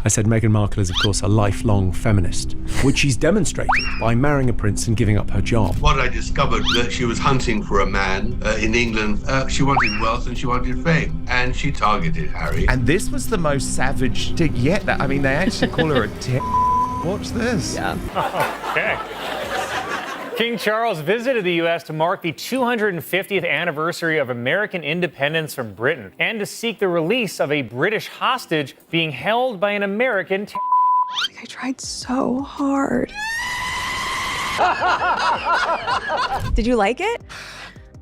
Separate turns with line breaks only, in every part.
I said Meghan Markle is, of course, a lifelong feminist, which she's demonstrated by marrying a prince and giving up her job.
What I discovered that she was hunting for a man in England. She wanted wealth and she wanted fame, and she targeted Harry.
And this was the most savage tick yet. I mean, they actually call her a tick. Watch this.
Yeah.
Okay. King Charles visited the U.S. to mark the 250th anniversary of American independence from Britain and to seek the release of a British hostage being held by an American
I tried so hard. Did you like it?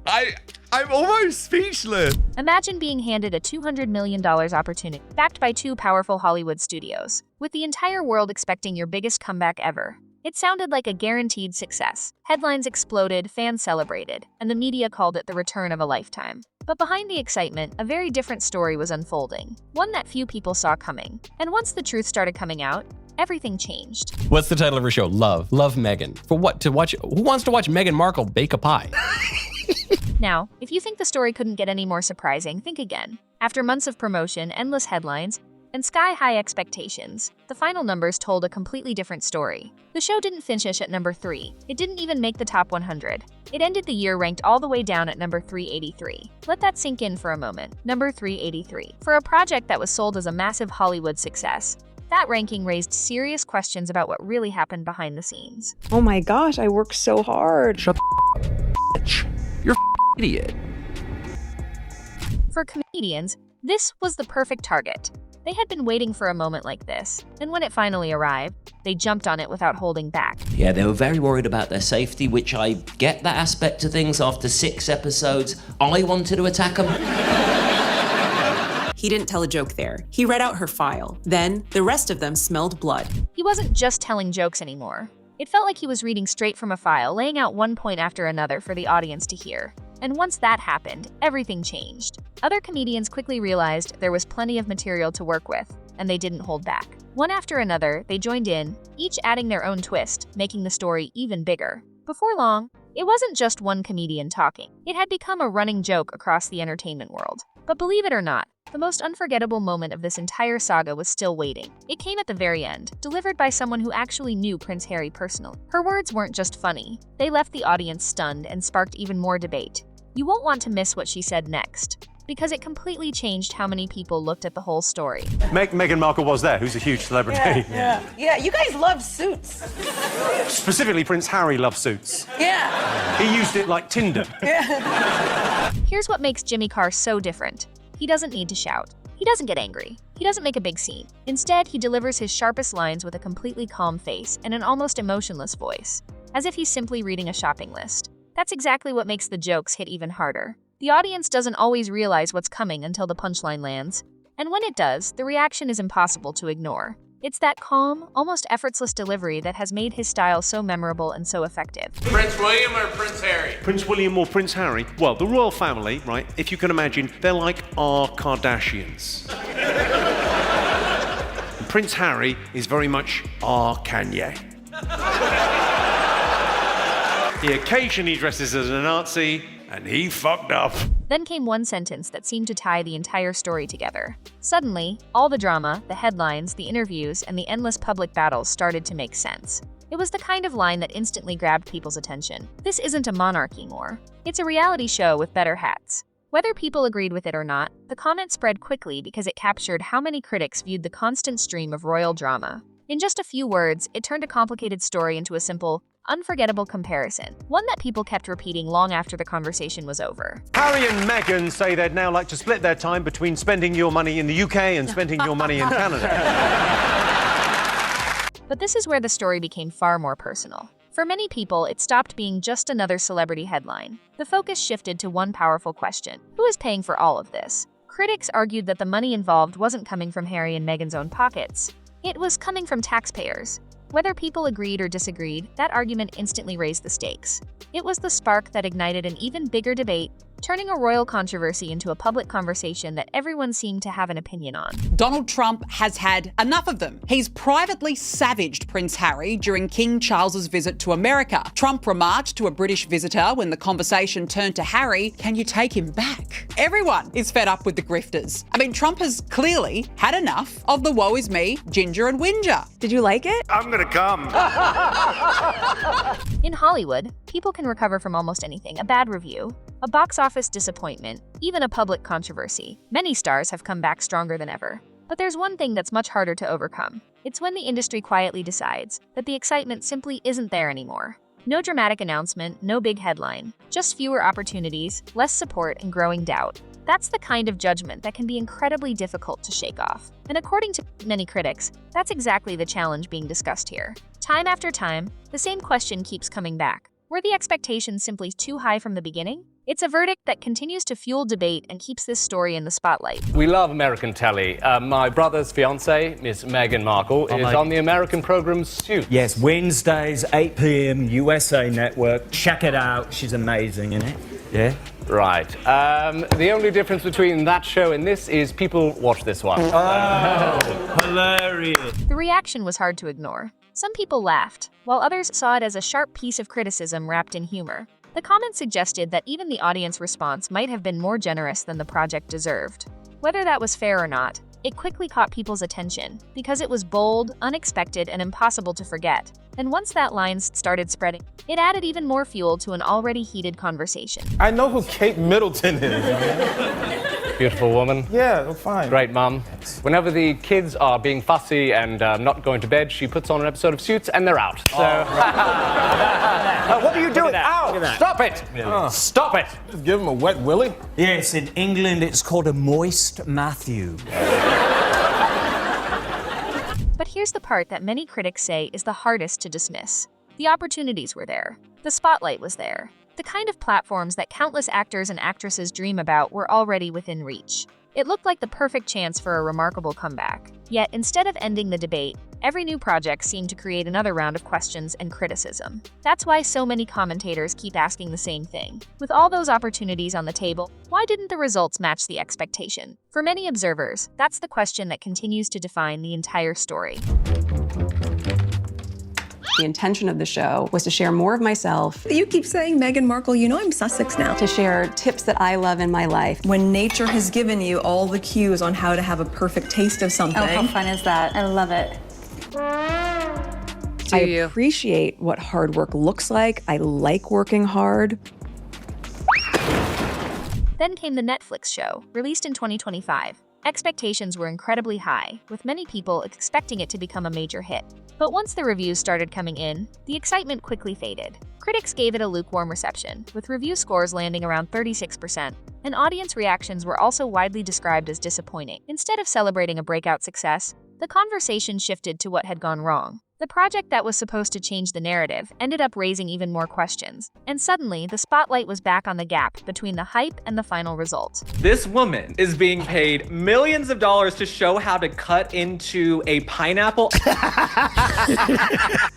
I'm almost speechless.
Imagine being handed a $200 million opportunity, backed by two powerful Hollywood studios, with the entire world expecting your biggest comeback ever. It sounded like a guaranteed success. Headlines exploded, fans celebrated, and the media called it the return of a lifetime. But behind the excitement, a very different story was unfolding, one that few people saw coming. And once the truth started coming out, everything changed.
What's the title of her show? Love Meghan. For what? To watch? Who wants to watch Meghan Markle bake a pie?
Now, if you think the story couldn't get any more surprising, think again. After months of promotion, endless headlines, and sky-high expectations, the final numbers told a completely different story. The show didn't finish at number 3. It didn't even make the top 100. It ended the year ranked all the way down at number 383. Let that sink in for a moment. Number 383. For a project that was sold as a massive Hollywood success, that ranking raised serious questions about what really happened behind the scenes.
Oh my gosh, I worked so hard.
Shut the bitch. You're an idiot.
For comedians, this was the perfect target. They had been waiting for a moment like this, and when it finally arrived, they jumped on it without holding back.
Yeah, they were very worried about their safety, which I get that aspect of things. After 6 episodes, I wanted to attack them.
He didn't tell a joke there. He read out her file. Then, the rest of them smelled blood.
He wasn't just telling jokes anymore. It felt like he was reading straight from a file, laying out one point after another for the audience to hear. And once that happened, everything changed. Other comedians quickly realized there was plenty of material to work with, and they didn't hold back. One after another, they joined in, each adding their own twist, making the story even bigger. Before long, it wasn't just one comedian talking. It had become a running joke across the entertainment world. But believe it or not, the most unforgettable moment of this entire saga was still waiting. It came at the very end, delivered by someone who actually knew Prince Harry personally. Her words weren't just funny. They left the audience stunned and sparked even more debate. You won't want to miss what she said next, because it completely changed how many people looked at the whole story.
Meghan Markle was there, who's a huge celebrity.
Yeah, you guys love suits.
Specifically, Prince Harry loves suits.
Yeah.
He used it like Tinder.
Here's what makes Jimmy Carr so different. He doesn't need to shout. He doesn't get angry. He doesn't make a big scene. Instead, he delivers his sharpest lines with a completely calm face and an almost emotionless voice, as if he's simply reading a shopping list. That's exactly what makes the jokes hit even harder. The audience doesn't always realize what's coming until the punchline lands, and when it does, the reaction is impossible to ignore. It's that calm, almost effortless delivery that has made his style so memorable and so effective.
Prince William or Prince Harry?
Prince William or Prince Harry? Well, the royal family, right, if you can imagine, they're like our Kardashians. Prince Harry is very much our Kanye. He occasionally dresses as a Nazi, and he fucked up.
Then came one sentence that seemed to tie the entire story together. Suddenly, all the drama, the headlines, the interviews, and the endless public battles started to make sense. It was the kind of line that instantly grabbed people's attention. This isn't a monarchy more. It's a reality show with better hats. Whether people agreed with it or not, the comment spread quickly because it captured how many critics viewed the constant stream of royal drama. In just a few words, it turned a complicated story into a simple, unforgettable comparison, one that people kept repeating long after the conversation was over.
Harry and Meghan say they'd now like to split their time between spending your money in the UK and spending your money in Canada.
But this is where the story became far more personal. For many people, it stopped being just another celebrity headline. The focus shifted to one powerful question: who is paying for all of this? Critics argued that the money involved wasn't coming from Harry and Meghan's own pockets. It was coming from taxpayers. Whether people agreed or disagreed, that argument instantly raised the stakes. It was the spark that ignited an even bigger debate, turning a royal controversy into a public conversation that everyone seemed to have an opinion on.
Donald Trump has had enough of them. He's privately savaged Prince Harry during King Charles's visit to America. Trump remarked to a British visitor when the conversation turned to Harry, "Can you take him back?" Everyone is fed up with the grifters. I mean, Trump has clearly had enough of the woe is me, ginger and whinger.
Did you like it?
I'm gonna come.
In Hollywood, people can recover from almost anything: a bad review, a box office disappointment, even a public controversy. Many stars have come back stronger than ever. But there's one thing that's much harder to overcome. It's when the industry quietly decides that the excitement simply isn't there anymore. No dramatic announcement, no big headline, just fewer opportunities, less support, and growing doubt. That's the kind of judgment that can be incredibly difficult to shake off. And according to many critics, that's exactly the challenge being discussed here. Time after time, the same question keeps coming back. Were the expectations simply too high from the beginning? It's a verdict that continues to fuel debate and keeps this story in the spotlight.
We love American telly. My brother's fiancée, Miss Meghan Markle, is on the American program Suits.
Yes, Wednesdays, 8 p.m, USA Network. Check it out. She's amazing in it. Yeah?
Right. The only difference between that show and this is people watch this one.
Oh, hilarious.
The reaction was hard to ignore. Some people laughed, while others saw it as a sharp piece of criticism wrapped in humor. The comments suggested that even the audience response might have been more generous than the project deserved. Whether that was fair or not, it quickly caught people's attention because it was bold, unexpected, and impossible to forget. And once that line started spreading, it added even more fuel to an already heated conversation.
I know who Kate Middleton is.
Beautiful woman.
Yeah, I'm fine.
Great mum. Whenever the kids are being fussy and not going to bed, she puts on an episode of Suits and they're out. So.
What are you doing? Ow!
Stop it! Stop it!
Just give him a wet willy?
Yes, in England it's called a moist Matthew.
But here's the part that many critics say is the hardest to dismiss. The opportunities were there. The spotlight was there. The kind of platforms that countless actors and actresses dream about were already within reach. It looked like the perfect chance for a remarkable comeback. Yet, instead of ending the debate, every new project seemed to create another round of questions and criticism. That's why so many commentators keep asking the same thing. With all those opportunities on the table, why didn't the results match the expectation? For many observers, that's the question that continues to define the entire story.
The intention of the show was to share more of myself.
You keep saying Meghan Markle, you know I'm Sussex now.
To share tips that I love in my life.
When nature has given you all the cues on how to have a perfect taste of something.
Oh, how fun is that? I love it.
I appreciate what hard work looks like. I like working hard.
Then came the Netflix show, released in 2025. Expectations were incredibly high, with many people expecting it to become a major hit. But once the reviews started coming in, the excitement quickly faded. Critics gave it a lukewarm reception, with review scores landing around 36%, and audience reactions were also widely described as disappointing. Instead of celebrating a breakout success, the conversation shifted to what had gone wrong. The project that was supposed to change the narrative ended up raising even more questions, and suddenly the spotlight was back on the gap between the hype and the final result.
This woman is being paid millions of dollars to show how to cut into a pineapple.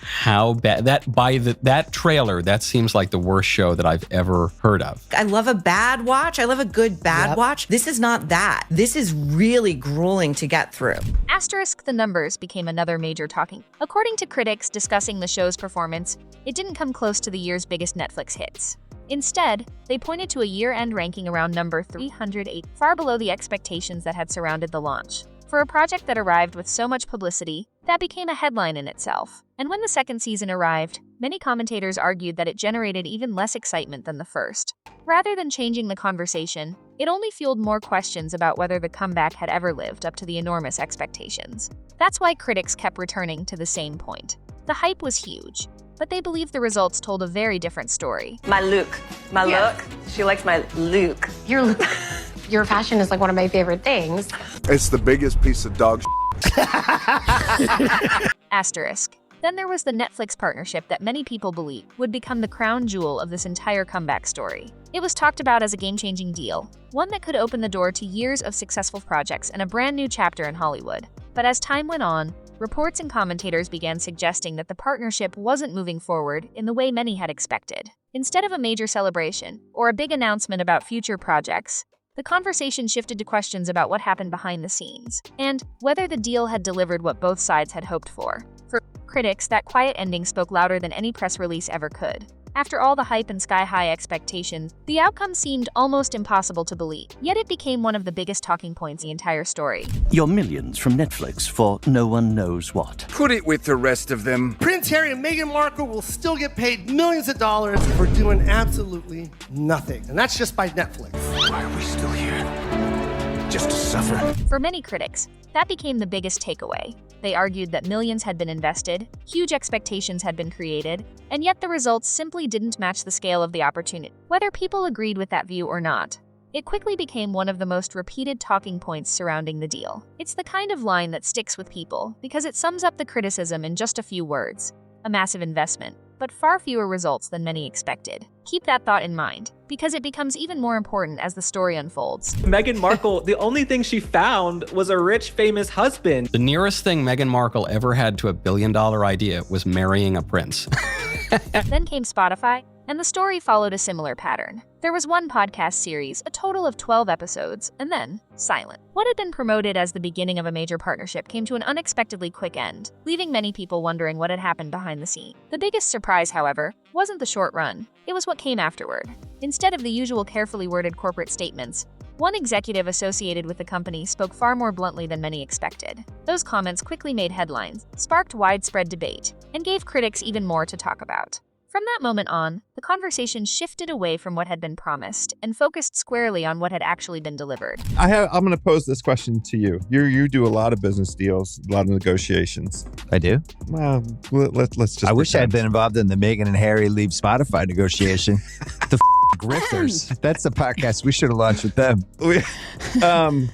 How bad that trailer, that seems like the worst show that I've ever heard of.
I love a bad watch. I love a good bad watch. This is not that. This is really grueling to get through.
Asterisk the numbers became another major talking. According to critics discussing the show's performance, it didn't come close to the year's biggest Netflix hits. Instead, they pointed to a year-end ranking around number 308, far below the expectations that had surrounded the launch. For a project that arrived with so much publicity, that became a headline in itself. And when the second season arrived, many commentators argued that it generated even less excitement than the first. Rather than changing the conversation, it only fueled more questions about whether the comeback had ever lived up to the enormous expectations. That's why critics kept returning to the same point. The hype was huge, but they believed the results told a very different story.
My look. My look. She likes my look.
Your fashion is like one of my favorite things.
It's the biggest piece of dog
Asterisk. Then there was the Netflix partnership that many people believed would become the crown jewel of this entire comeback story. It was talked about as a game-changing deal, one that could open the door to years of successful projects and a brand new chapter in Hollywood. But as time went on, reports and commentators began suggesting that the partnership wasn't moving forward in the way many had expected. Instead of a major celebration or a big announcement about future projects, the conversation shifted to questions about what happened behind the scenes and whether the deal had delivered what both sides had hoped for. For critics, that quiet ending spoke louder than any press release ever could. After all the hype and sky-high expectations, the outcome seemed almost impossible to believe. Yet it became one of the biggest talking points in the entire story.
Your millions from Netflix for no one knows what.
Put it with the rest of them.
Prince Harry and Meghan Markle will still get paid millions of dollars for doing absolutely nothing. And that's just by Netflix.
Why are we still here? Just to suffer.
For many critics, that became the biggest takeaway. They argued that millions had been invested, huge expectations had been created, and yet the results simply didn't match the scale of the opportunity. Whether people agreed with that view or not, it quickly became one of the most repeated talking points surrounding the deal. It's the kind of line that sticks with people because it sums up the criticism in just a few words. A massive investment, but far fewer results than many expected. Keep that thought in mind, because it becomes even more important as the story unfolds.
Meghan Markle, the only thing she found was a rich, famous husband.
The nearest thing Meghan Markle ever had to a billion-dollar idea was marrying a prince.
Then came Spotify, and the story followed a similar pattern. There was one podcast series, a total of 12 episodes, and then silent. What had been promoted as the beginning of a major partnership came to an unexpectedly quick end, leaving many people wondering what had happened behind the scenes. The biggest surprise, however, wasn't the short run. It was what came afterward. Instead of the usual carefully worded corporate statements, one executive associated with the company spoke far more bluntly than many expected. Those comments quickly made headlines, sparked widespread debate, and gave critics even more to talk about. From that moment on, the conversation shifted away from what had been promised and focused squarely on what had actually been delivered.
I'm going to pose this question to you. You do a lot of business deals, a lot of negotiations.
I do?
Well, let's just
I wish I had been involved in the Meghan and Harry leave Spotify negotiation. The grifters. That's the podcast we should have launched with them.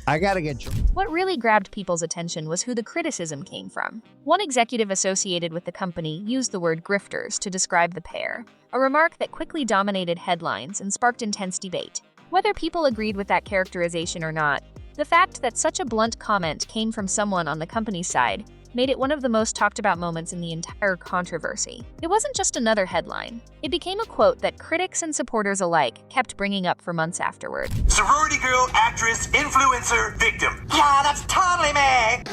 I got to get...
What really grabbed people's attention was who the criticism came from. One executive associated with the company used the word grifters to describe the pair, a remark that quickly dominated headlines and sparked intense debate. Whether people agreed with that characterization or not, the fact that such a blunt comment came from someone on the company's side made it one of the most talked about moments in the entire controversy. It wasn't just another headline. It became a quote that critics and supporters alike kept bringing up for months afterward.
Sorority girl, actress, influencer, victim. Yeah, that's totally me.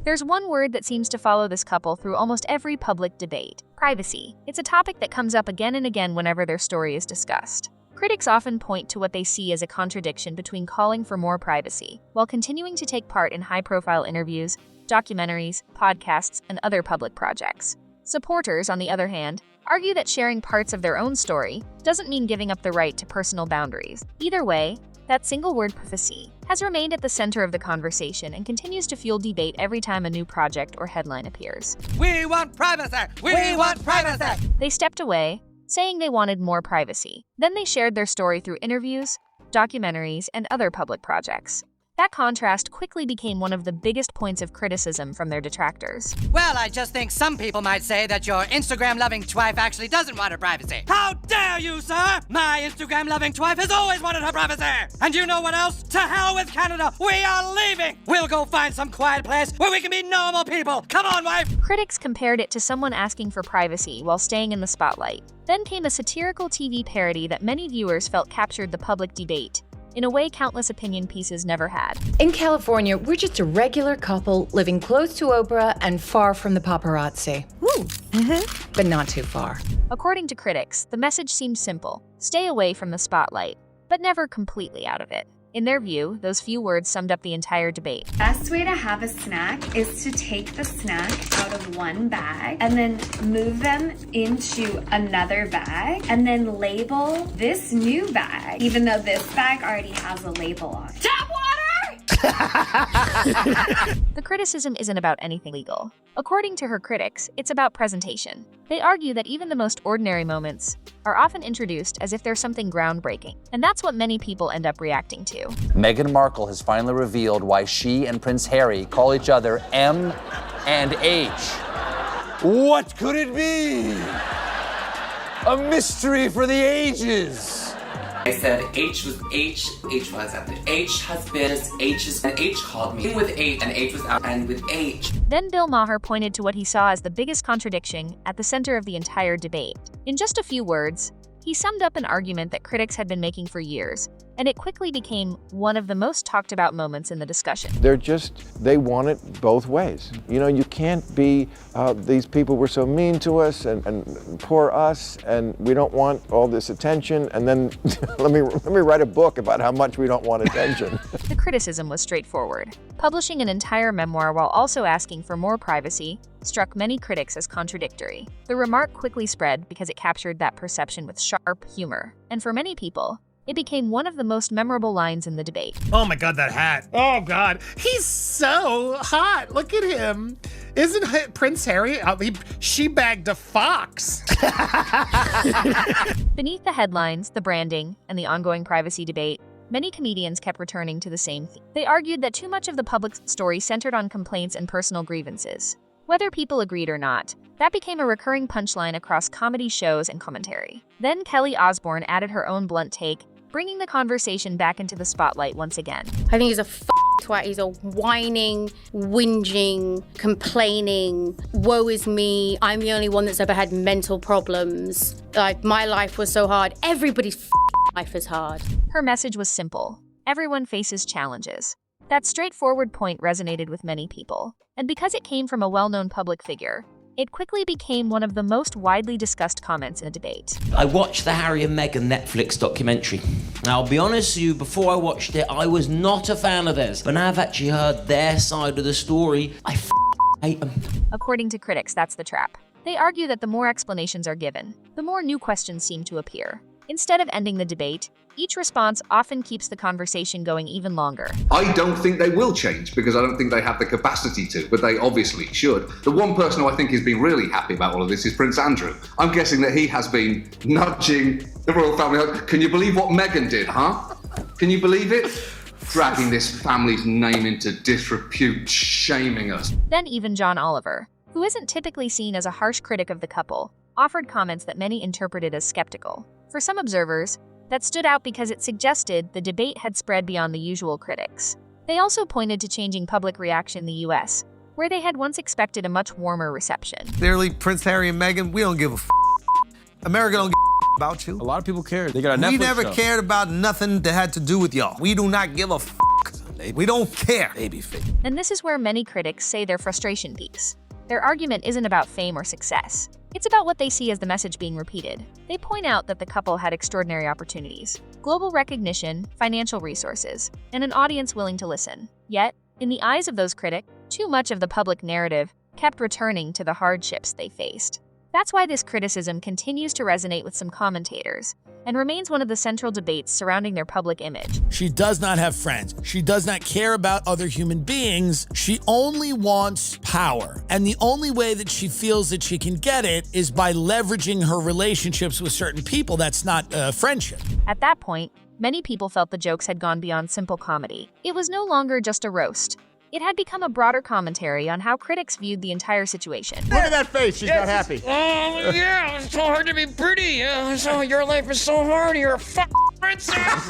There's one word that seems to follow this couple through almost every public debate: privacy. It's a topic that comes up again and again whenever their story is discussed. Critics often point to what they see as a contradiction between calling for more privacy while continuing to take part in high-profile interviews, documentaries, podcasts, and other public projects. Supporters, on the other hand, argue that sharing parts of their own story doesn't mean giving up the right to personal boundaries. Either way, that single word, privacy, has remained at the center of the conversation and continues to fuel debate every time a new project or headline appears.
We want privacy! We want privacy!
They stepped away, saying they wanted more privacy. Then they shared their story through interviews, documentaries, and other public projects. That contrast quickly became one of the biggest points of criticism from their detractors.
Well, I just think some people might say that your Instagram-loving twife actually doesn't want her privacy. How dare you, sir? My Instagram-loving twife has always wanted her privacy. And you know what else? To hell with Canada. We are leaving. We'll go find some quiet place where we can be normal people. Come on, wife.
Critics compared it to someone asking for privacy while staying in the spotlight. Then came a satirical TV parody that many viewers felt captured the public debate in a way countless opinion pieces never had.
In California, we're just a regular couple living close to Oprah and far from the paparazzi. Woo! But not too far.
According to critics, the message seemed simple: stay away from the spotlight, but never completely out of it. In their view, those few words summed up the entire debate.
Best way to have a snack is to take the snack out of one bag and then move them into another bag and then label this new bag, even though this bag already has a label on it. Tap water!
The criticism isn't about anything legal. According to her critics, it's about presentation. They argue that even the most ordinary moments are often introduced as if they're something groundbreaking, and that's what many people end up reacting to.
Meghan Markle has finally revealed why she and Prince Harry call each other M and H.
What could it be?
A mystery for the ages.
I said H was H was accepted. H has been, H is, and H called me. In with H, and H was out, and with H.
Then Bill Maher pointed to what he saw as the biggest contradiction at the center of the entire debate. In just a few words, he summed up an argument that critics had been making for years, and it quickly became one of the most talked about moments in the discussion.
They want it both ways. You know, you can't be, these people were so mean to us and poor us, and we don't want all this attention, and then let me write a book about how much we don't want attention.
The criticism was straightforward. Publishing an entire memoir while also asking for more privacy struck many critics as contradictory. The remark quickly spread because it captured that perception with sharp humor, and for many people, it became one of the most memorable lines in the debate.
Oh my God, that hat. Oh God, he's so hot. Look at him. Isn't Prince Harry? She bagged a fox.
Beneath the headlines, the branding, and the ongoing privacy debate, many comedians kept returning to the same theme. They argued that too much of the public story centered on complaints and personal grievances. Whether people agreed or not, that became a recurring punchline across comedy shows and commentary. Then Kelly Osbourne added her own blunt take, bringing the conversation back into the spotlight once again.
I think he's a twat. He's a whining, whinging, complaining, woe is me, I'm the only one that's ever had mental problems. Like, my life was so hard. Everybody's life is hard.
Her message was simple. Everyone faces challenges. That straightforward point resonated with many people. And because it came from a well-known public figure, it quickly became one of the most widely discussed comments in a debate.
I watched the Harry and Meghan Netflix documentary. Now, I'll be honest with you, before I watched it, I was not a fan of theirs. But now I've actually heard their side of the story, I hate them.
According to critics, that's the trap. They argue that the more explanations are given, the more new questions seem to appear. Instead of ending the debate, each response often keeps the conversation going even longer.
I don't think they will change because I don't think they have the capacity to, but they obviously should. The one person who I think has been really happy about all of this is Prince Andrew. I'm guessing that he has been nudging the royal family. Can you believe what Meghan did, huh? Can you believe it? Dragging this family's name into disrepute, shaming us.
Then even John Oliver, who isn't typically seen as a harsh critic of the couple, offered comments that many interpreted as skeptical. For some observers, that stood out because it suggested the debate had spread beyond the usual critics. They also pointed to changing public reaction in the US, where they had once expected a much warmer reception.
Clearly, Prince Harry and Meghan, we don't give a f***. America don't give a about you.
A lot of people care. They got a Netflix
We never
show.
cared about nothing that had to do with y'all. We do not give a f***. We don't care.
Babyface.
And this is where many critics say their frustration peaks. Their argument isn't about fame or success. It's about what they see as the message being repeated. They point out that the couple had extraordinary opportunities, global recognition, financial resources, and an audience willing to listen. Yet, in the eyes of those critics, too much of the public narrative kept returning to the hardships they faced. That's why this criticism continues to resonate with some commentators and remains one of the central debates surrounding their public image.
She does not have friends. She does not care about other human beings. She only wants power. And the only way that she feels that she can get it is by leveraging her relationships with certain people. That's not friendship.
At that point, many people felt the jokes had gone beyond simple comedy. It was no longer just a roast. It had become a broader commentary on how critics viewed the entire situation.
Look at that face. She's not happy.
Oh, yeah, it's so hard to be pretty. So your life is so hard. You're a princess.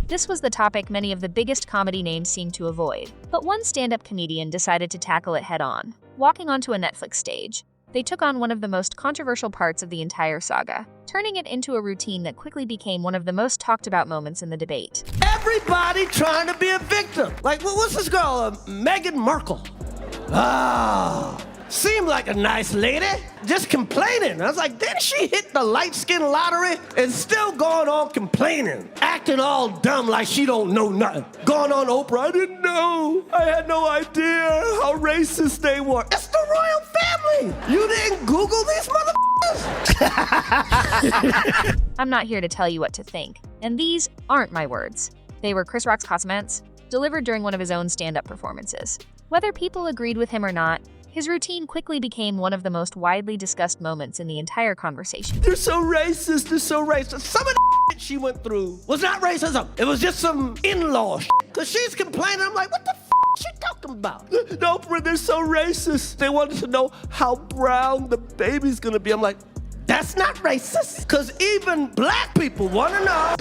This was the topic many of the biggest comedy names seemed to avoid. But one stand-up comedian decided to tackle it head-on. Walking onto a Netflix stage, they took on one of the most controversial parts of the entire saga, turning it into a routine that quickly became one of the most talked about moments in the debate.
Everybody trying to be a victim. Like, what's this girl, Meghan Markle? Seemed like a nice lady, just complaining. I was like, didn't she hit the light skin lottery? And still going on complaining, acting all dumb like she don't know nothing. Going on Oprah, I didn't know. I had no idea how racist they were. It's the royal family. You didn't Google these motherfuckers?
I'm not here to tell you what to think, and these aren't my words. They were Chris Rock's comments, delivered during one of his own stand-up performances. Whether people agreed with him or not, his routine quickly became one of the most widely discussed moments in the entire conversation.
They're so racist, they're so racist. Some of the she went through was not racism. It was just some in-law shit. Cause she's complaining, I'm like, what the is she talking about? No, they're so racist. They wanted to know how brown the baby's gonna be. I'm like, That's not racist, because even black people want to know.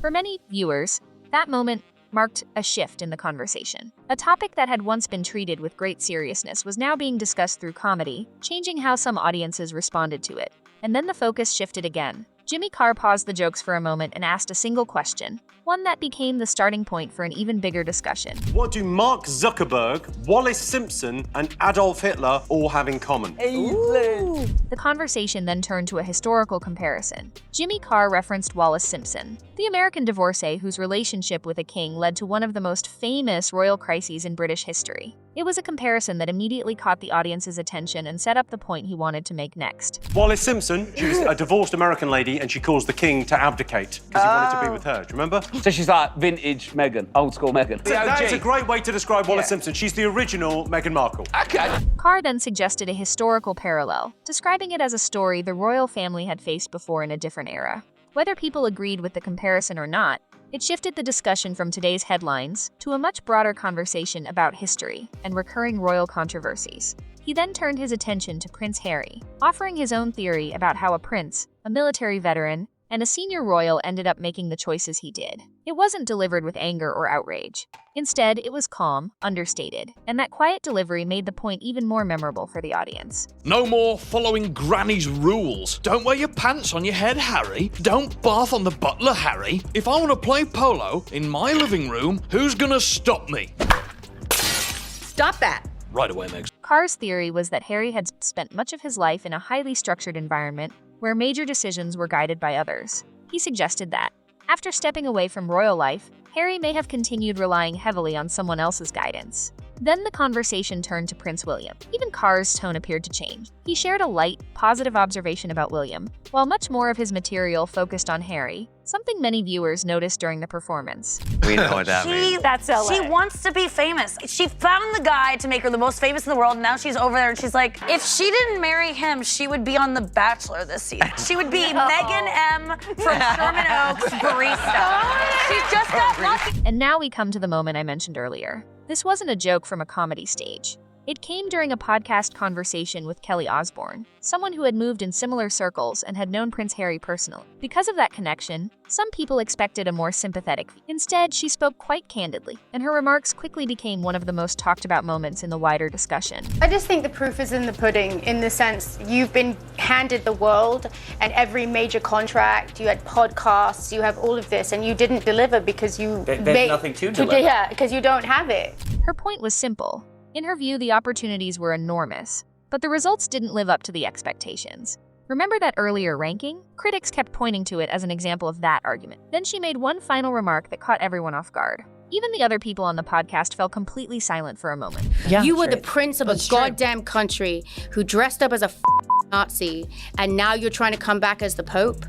For many viewers, that moment marked a shift in the conversation. A topic that had once been treated with great seriousness was now being discussed through comedy, changing how some audiences responded to it. And then the focus shifted again. Jimmy Carr paused the jokes for a moment and asked a single question, one that became the starting point for an even bigger discussion.
What do Mark Zuckerberg, Wallace Simpson, and Adolf Hitler all have in common?
The conversation then turned to a historical comparison. Jimmy Carr referenced Wallace Simpson, the American divorcee whose relationship with a king led to one of the most famous royal crises in British history. It was a comparison that immediately caught the audience's attention and set up the point he wanted to make next.
Wallace Simpson, she was a divorced American lady and she caused the king to abdicate because he wanted to be with her. Do you remember?
So she's like vintage Meghan, old school Meghan.
That's a great way to describe Wallace Simpson. She's the original Meghan Markle.
Okay.
Carr then suggested a historical parallel, describing it as a story the royal family had faced before in a different era. Whether people agreed with the comparison or not, it shifted the discussion from today's headlines to a much broader conversation about history and recurring royal controversies. He then turned his attention to Prince Harry, offering his own theory about how a prince, a military veteran, and a senior royal ended up making the choices he did. It wasn't delivered with anger or outrage. Instead, it was calm, understated, and that quiet delivery made the point even more memorable for the audience.
No more following Granny's rules. Don't wear your pants on your head, Harry. Don't bath on the butler, Harry. If I want to play polo in my living room, who's gonna stop me?
Stop that.
Right away, Megs.
Carr's theory was that Harry had spent much of his life in a highly structured environment where major decisions were guided by others. He suggested that, after stepping away from royal life, Harry may have continued relying heavily on someone else's guidance. Then the conversation turned to Prince William. Even Carr's tone appeared to change. He shared a light, positive observation about William, while much more of his material focused on Harry, something many viewers noticed during the performance.
We know what that means.
That's LA. She wants to be famous. She found the guy to make her the most famous in the world, and now she's over there and she's like, if she didn't marry him, she would be on The Bachelor this season. She would be Megan M. from Sherman Oaks barista. She's just got lucky.
And now we come to the moment I mentioned earlier. This wasn't a joke from a comedy stage. It came during a podcast conversation with Kelly Osbourne, someone who had moved in similar circles and had known Prince Harry personally. Because of that connection, some people expected a more sympathetic view. Instead, she spoke quite candidly, and her remarks quickly became one of the most talked about moments in the wider discussion.
I just think the proof is in the pudding, in the sense you've been handed the world and every major contract, you had podcasts, you have all of this, and you didn't deliver because you
There's nothing to deliver.
Yeah, because you don't have it.
Her point was simple. In her view, the opportunities were enormous, but the results didn't live up to the expectations. Remember that earlier ranking? Critics kept pointing to it as an example of that argument. Then she made one final remark that caught everyone off guard. Even the other people on the podcast fell completely silent for a moment.
Yeah, you were the prince of a goddamn country who dressed up as a Nazi, and now you're trying to come back as the Pope?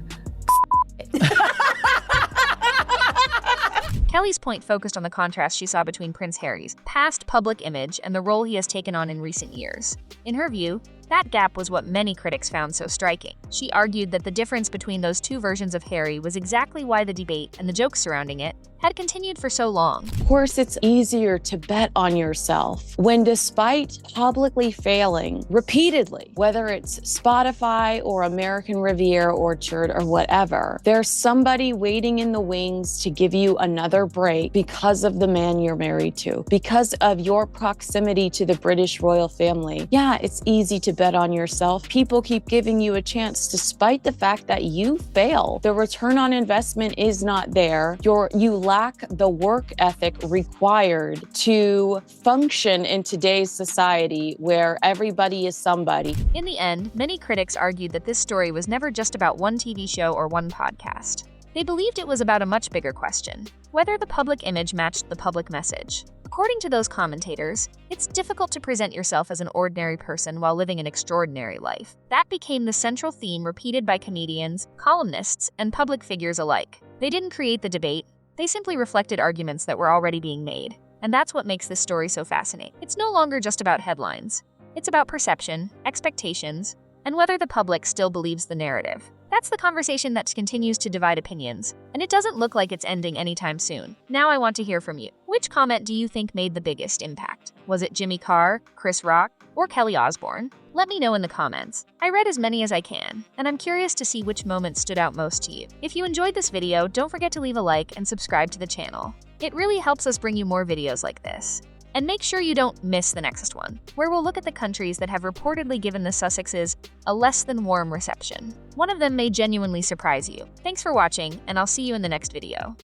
Kelly's point focused on the contrast she saw between Prince Harry's past public image and the role he has taken on in recent years. In her view, that gap was what many critics found so striking. She argued that the difference between those two versions of Harry was exactly why the debate and the jokes surrounding it had continued for so long.
Of course, it's easier to bet on yourself when, despite publicly failing repeatedly, whether it's Spotify or American Riviera Orchard or whatever, there's somebody waiting in the wings to give you another break because of the man you're married to, because of your proximity to the British royal family. Yeah, it's easy to bet on yourself. People keep giving you a chance despite the fact that you fail. The return on investment is not there. You lack the work ethic required to function in today's society where everybody is somebody.
In the end, many critics argued that this story was never just about one TV show or one podcast. They believed it was about a much bigger question: whether the public image matched the public message. According to those commentators, it's difficult to present yourself as an ordinary person while living an extraordinary life. That became the central theme repeated by comedians, columnists, and public figures alike. They didn't create the debate, they simply reflected arguments that were already being made. And that's what makes this story so fascinating. It's no longer just about headlines. It's about perception, expectations, and whether the public still believes the narrative. That's the conversation that continues to divide opinions, and it doesn't look like it's ending anytime soon. Now I want to hear from you. Which Which comment do you think made the biggest impact? Was it Jimmy Carr, Chris Rock, or Kelly Osbourne? Let me know in the comments. I read as many as I can, and I'm curious to see which moments stood out most to you. If you enjoyed this video, don't forget to leave a like and subscribe to the channel. It really helps us bring you more videos like this. And make sure you don't miss the next one, where we'll look at the countries that have reportedly given the Sussexes a less than warm reception. One of them may genuinely surprise you. Thanks for watching, and I'll see you in the next video.